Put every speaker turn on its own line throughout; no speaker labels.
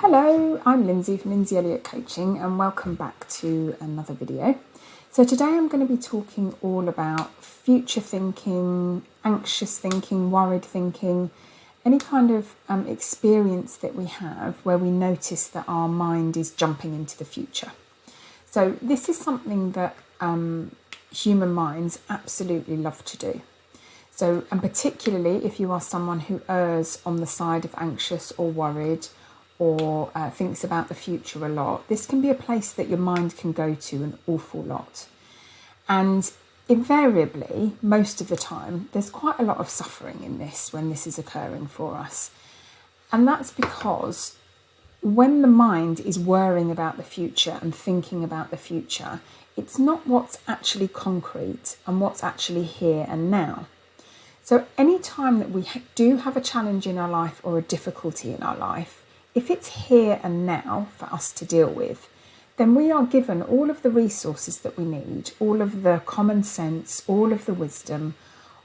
Hello, I'm Lindsay from Coaching and welcome back to another video. So today I'm going to be talking all about future thinking, anxious thinking, worried thinking, any kind of experience that we have where we notice that our mind is jumping into the future. So this is something that human minds absolutely love to do. So, and particularly if you are someone who errs on the side of anxious or worried, or thinks about the future a lot, this can be a place that your mind can go to an awful lot. And invariably, most of the time, there's quite a lot of suffering in this when this is occurring for us. And that's because when the mind is worrying about the future and thinking about the future, it's not what's actually concrete and what's actually here and now. So any time that we do have a challenge in our life or a difficulty in our life, if it's here and now for us to deal with, then we are given all of the resources that we need, all of the common sense, all of the wisdom,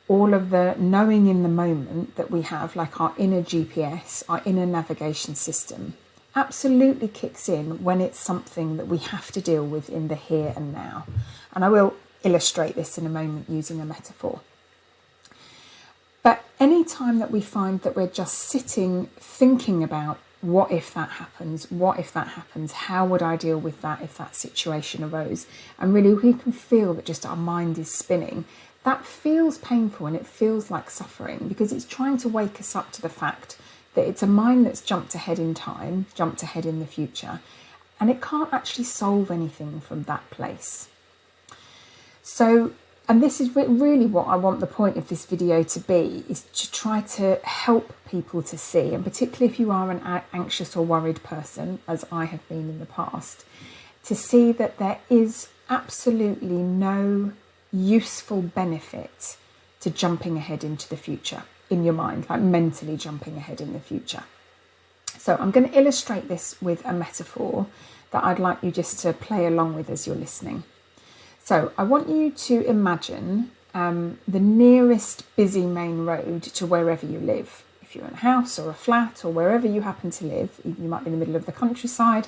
all of the knowing in the moment that we have, like our inner GPS, our inner navigation system, absolutely kicks in when it's something that we have to deal with in the here and now. And I will illustrate this in a moment using a metaphor. But any time that we find that we're just sitting thinking about what if that happens? What if that happens? How would I deal with that if that situation arose? And really we can feel that just our mind is spinning. That feels painful and it feels like suffering because it's trying to wake us up to the fact that it's a mind that's jumped ahead in time, jumped ahead in the future, and it can't actually solve anything from that place. So, and this is really what I want the point of this video to be, is to try to help people to see, and particularly if you are an anxious or worried person, as I have been in the past, to see that there is absolutely no useful benefit to jumping ahead into the future in your mind, like mentally jumping ahead in the future. So I'm going to illustrate this with a metaphor that I'd like you just to play along with as you're listening. So I want you to imagine the nearest busy main road to wherever you live. If you're in a house or a flat or wherever you happen to live, you might be in the middle of the countryside,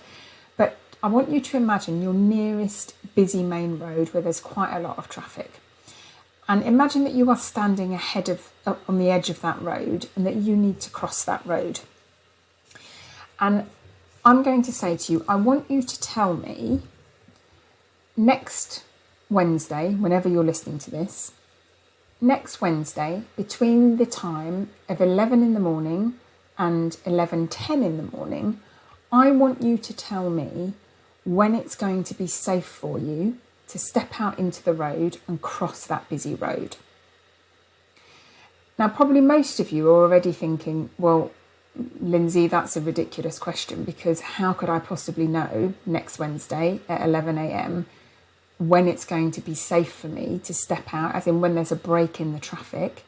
but I want you to imagine your nearest busy main road where there's quite a lot of traffic. And imagine that you are standing on the edge of that road and that you need to cross that road. And I'm going to say to you, I want you to tell me next Wednesday, whenever you're listening to this, next Wednesday, between the time of 11 in the morning and 11:10 in the morning, I want you to tell me when it's going to be safe for you to step out into the road and cross that busy road. Now, probably most of you are already thinking, well, Lindsay, that's a ridiculous question because how could I possibly know next Wednesday at 11 a.m. when it's going to be safe for me to step out, as in when there's a break in the traffic,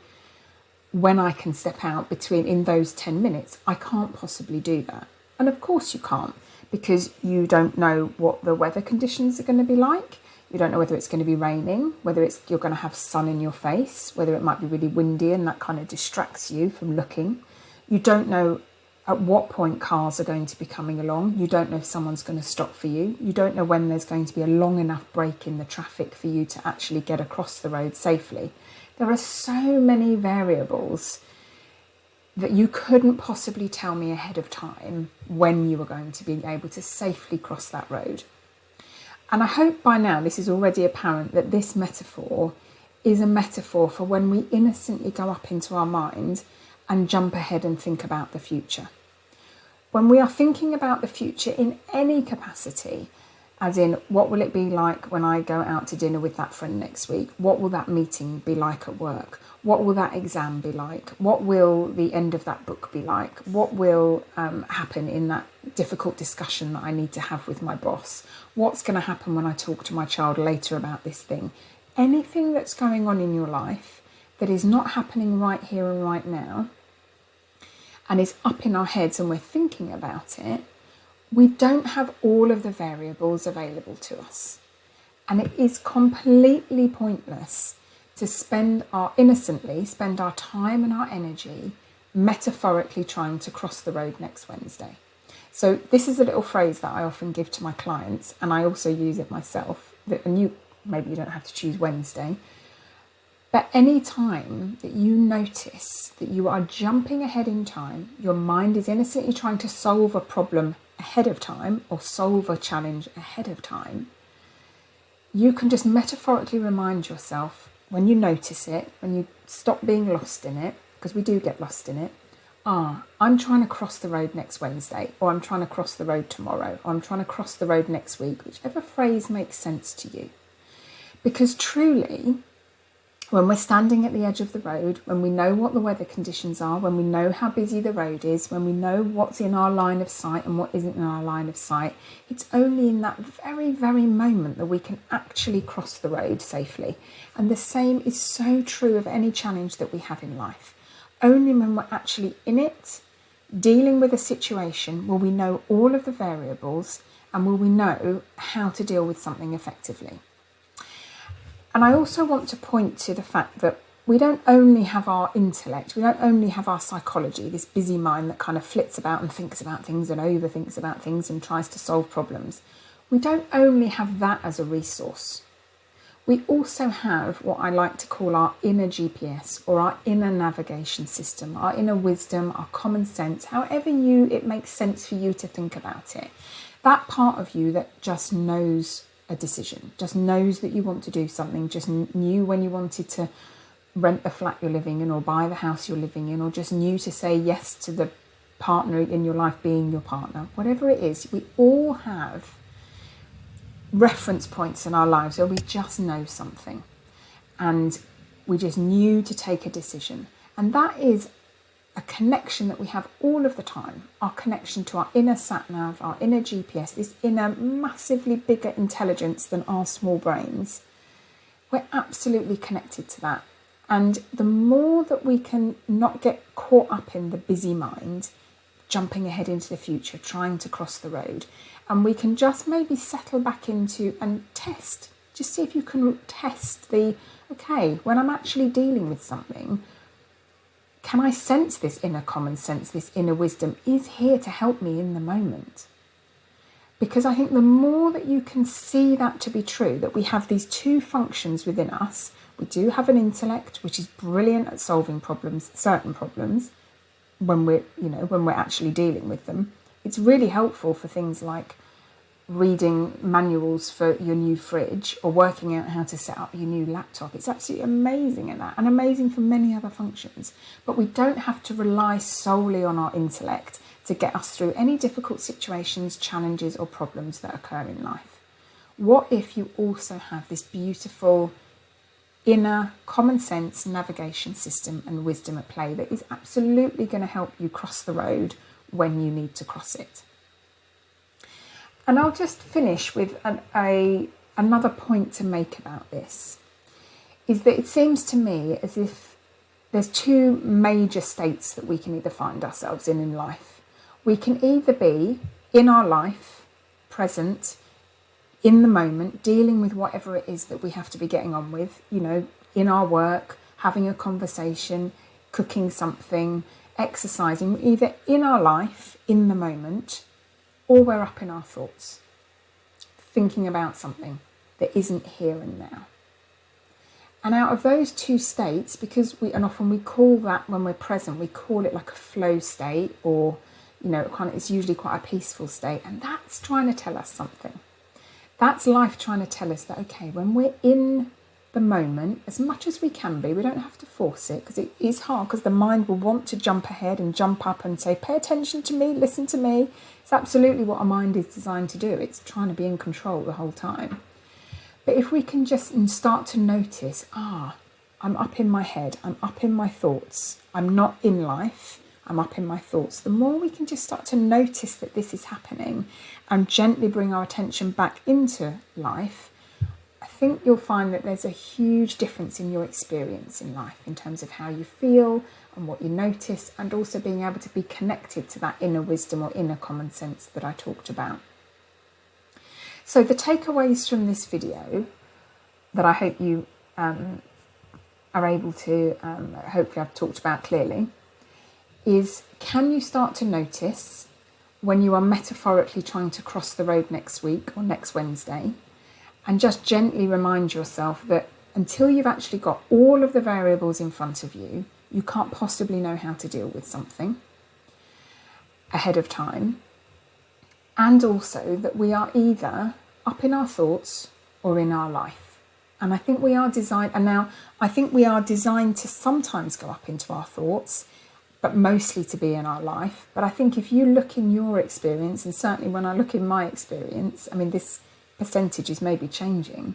when I can step out in those 10 minutes, I can't possibly do that. And of course you can't, because you don't know what the weather conditions are going to be like. You don't know whether it's going to be raining, whether you're going to have sun in your face, whether it might be really windy and that kind of distracts you from looking. You don't know at what point cars are going to be coming along. You don't know if someone's going to stop for you. You don't know when there's going to be a long enough break in the traffic for you to actually get across the road safely. There are so many variables that you couldn't possibly tell me ahead of time when you were going to be able to safely cross that road. And I hope by now this is already apparent that this metaphor is a metaphor for when we innocently go up into our mind and jump ahead and think about the future. When we are thinking about the future in any capacity, as in what will it be like when I go out to dinner with that friend next week? What will that meeting be like at work? What will that exam be like? What will the end of that book be like? What will happen in that difficult discussion that I need to have with my boss? What's going to happen when I talk to my child later about this thing? Anything that's going on in your life that is not happening right here and right now, and is up in our heads and we're thinking about it, we don't have all of the variables available to us. And it is completely pointless to innocently spend our time and our energy metaphorically trying to cross the road next Wednesday. So this is a little phrase that I often give to my clients, and I also use it myself. And maybe you don't have to choose Wednesday, but any time that you notice that you are jumping ahead in time, your mind is innocently trying to solve a problem ahead of time or solve a challenge ahead of time, you can just metaphorically remind yourself when you notice it, when you stop being lost in it, because we do get lost in it. I'm trying to cross the road next Wednesday, or I'm trying to cross the road tomorrow, or I'm trying to cross the road next week, whichever phrase makes sense to you. Because truly, when we're standing at the edge of the road, when we know what the weather conditions are, when we know how busy the road is, when we know what's in our line of sight and what isn't in our line of sight, it's only in that very, very moment that we can actually cross the road safely. And the same is so true of any challenge that we have in life. Only when we're actually in it, dealing with a situation, will we know all of the variables and will we know how to deal with something effectively. And I also want to point to the fact that we don't only have our intellect, we don't only have our psychology, this busy mind that kind of flits about and thinks about things and overthinks about things and tries to solve problems. We don't only have that as a resource. We also have what I like to call our inner GPS, or our inner navigation system, our inner wisdom, our common sense, however it makes sense for you to think about it. That part of you that just knows a decision, just knows that you want to do something, just knew when you wanted to rent the flat you're living in or buy the house you're living in, or just knew to say yes to the partner in your life being your partner. Whatever it is, we all have reference points in our lives where we just know something and we just knew to take a decision. And that is a connection that we have all of the time, our connection to our inner sat-nav, our inner GPS, this inner massively bigger intelligence than our small brains. We're absolutely connected to that. And the more that we can not get caught up in the busy mind, jumping ahead into the future, trying to cross the road, and we can just maybe settle back into and test, just see if you can test okay, when I'm actually dealing with something, can I sense this inner common sense, this inner wisdom is here to help me in the moment? Because I think the more that you can see that to be true, that we have these two functions within us, we do have an intellect, which is brilliant at solving problems, certain problems, when we're actually dealing with them. It's really helpful for things like reading manuals for your new fridge or working out how to set up your new laptop. It's absolutely amazing at that, and amazing for many other functions. But we don't have to rely solely on our intellect to get us through any difficult situations, challenges or problems that occur in life. What if you also have this beautiful inner common sense navigation system and wisdom at play that is absolutely going to help you cross the road when you need to cross it? And I'll just finish with another point to make about this, is that it seems to me as if there's two major states that we can either find ourselves in life. We can either be in our life, present, in the moment, dealing with whatever it is that we have to be getting on with, in our work, having a conversation, cooking something, exercising, either in our life, in the moment, or we're up in our thoughts, thinking about something that isn't here and now. And out of those two states, and often we call that, when we're present, we call it like a flow state, or, it's usually quite a peaceful state. And that's trying to tell us something. That's life trying to tell us that, okay, when we're in the moment, as much as we can be, we don't have to force it, because it is hard, because the mind will want to jump ahead and jump up and say, pay attention to me, listen to me. It's absolutely what our mind is designed to do. It's trying to be in control the whole time. But if we can just start to notice, I'm up in my head, I'm up in my thoughts, I'm not in life, I'm up in my thoughts. The more we can just start to notice that this is happening and gently bring our attention back into life, I think you'll find that there's a huge difference in your experience in life in terms of how you feel and what you notice, and also being able to be connected to that inner wisdom or inner common sense that I talked about. So the takeaways from this video that I hope you are able to, hopefully I've talked about clearly, is, can you start to notice when you are metaphorically trying to cross the road next week or next Wednesday, and just gently remind yourself that until you've actually got all of the variables in front of you, you can't possibly know how to deal with something ahead of time. And also that we are either up in our thoughts or in our life. And I think we are designed, to sometimes go up into our thoughts, but mostly to be in our life. But I think if you look in your experience, and certainly when I look in my experience, I mean, this percentage is maybe changing,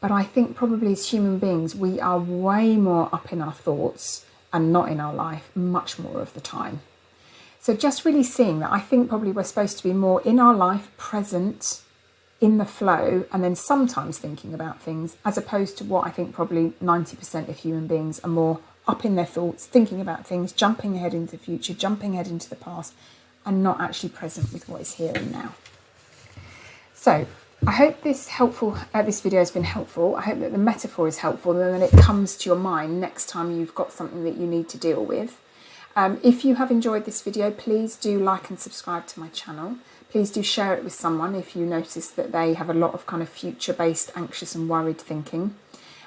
but I think probably as human beings, we are way more up in our thoughts and not in our life much more of the time. So just really seeing that, I think probably we're supposed to be more in our life, present, in the flow, and then sometimes thinking about things, as opposed to what I think probably 90% of human beings are more up in their thoughts, thinking about things, jumping ahead into the future, jumping ahead into the past, and not actually present with what is here and now. So I hope this video has been helpful. I hope that the metaphor is helpful, and then it comes to your mind next time you've got something that you need to deal with. If you have enjoyed this video, please do like and subscribe to my channel. Please do share it with someone if you notice that they have a lot of kind of future-based, anxious and worried thinking.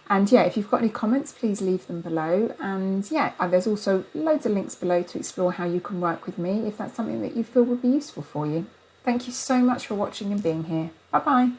And yeah, if you've got any comments, please leave them below. And yeah, there's also loads of links below to explore how you can work with me if that's something that you feel would be useful for you. Thank you so much for watching and being here. Bye-bye.